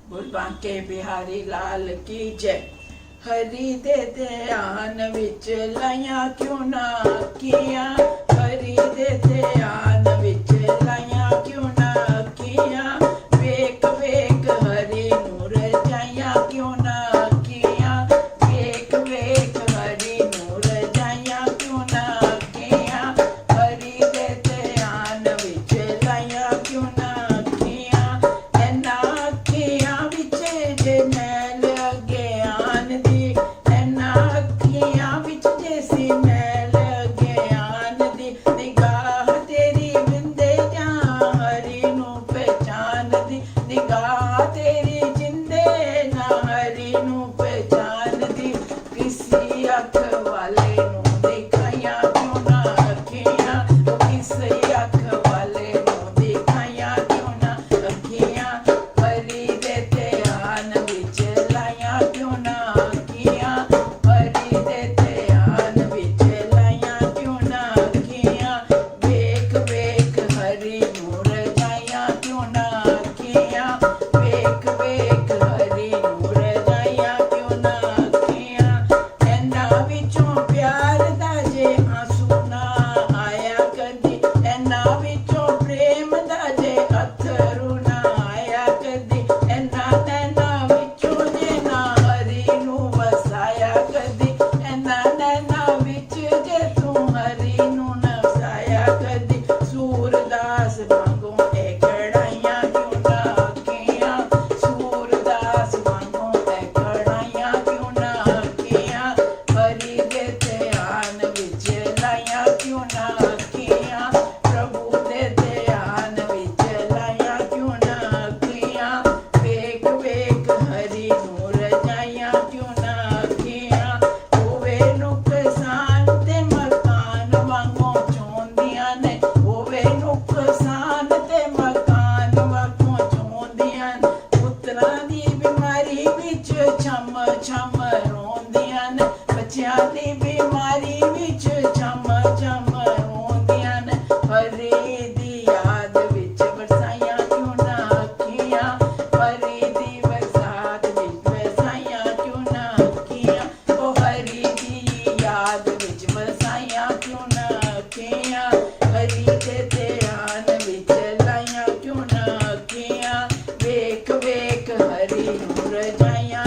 बोल बांके बिहारी लाल की जय। हरि दे ध्यान विच लाइया क्यों ना किया, हरि दे ध्यान विच लाइया क्यों ना किया, वेक वेक हरि नूर जाइया क्यों ना किया, वेक वेक हरि नूर जाइया क्यों ना किया, हरि दे ध्यान विच लाइया क्यों ना किया, एना अखियां विच जे मैल अज्ञान दी, एना अखियां विच जे सी मैल अज्ञान दी, निगाह तेरी विंदे जा हरि नू पहचान दी, निगाह तेरी जिंदे ना हरि नू पहचान दी, किसी अख वाले नू दिखाइया क्यों ना अखियां, ओ किसी अख वाले नू दिखाइया क्यों ना अखियां, हरि दे ध्यान विच लाइया क्यों ना किया, हरि दे ध्यान विच लाइया क्यों ना किया, वेक वेक हरि नूर जाइया क्यों ना किया, वेक वेक हरि नूर जाइया क्यों ना किया, एना विचों प्यार दा जे आंसू ना आया कदी, एना विचों प्रेम दा जे अथरू ना आया कदी, एना नैना विचों जे ना हरि नू वसाया कदी, एना नैना विच जे तू हरि नू न वसाया कदी, सूरदास वांगू ए कड़ाइयां क्यों ना किया, सूरदास वांगू ए कड़ाइयां क्यों ना किया, हरि दे ध्यान विच लाइया क्यों ना किया, प्रभु दे ध्यान विच लाइया क्यों ना किया, वेक वेक हरि नूर जाइया क्यों ना किया, होवे नुकसान ते मकान वांगू चोंदियां ने, होवे नुकसान ते मकान वांगू चोंदियां ने, पुत्रां दी बीमारी विच छम छम रोंदियां ने, बच्चियां दी बीमारी विच छम छम रोंदियां ने, हरि दी याद विच बरसाइयां क्यों ना किया, हरि दी बरसात विच बरसाइयां क्यों ना किया, ओ हरि दी याद विच बरसाइयां क्यों ना किया, हरि दे ध्यान विच लाइयां क्यों ना किया, वेक वेक हरि नूर जाइया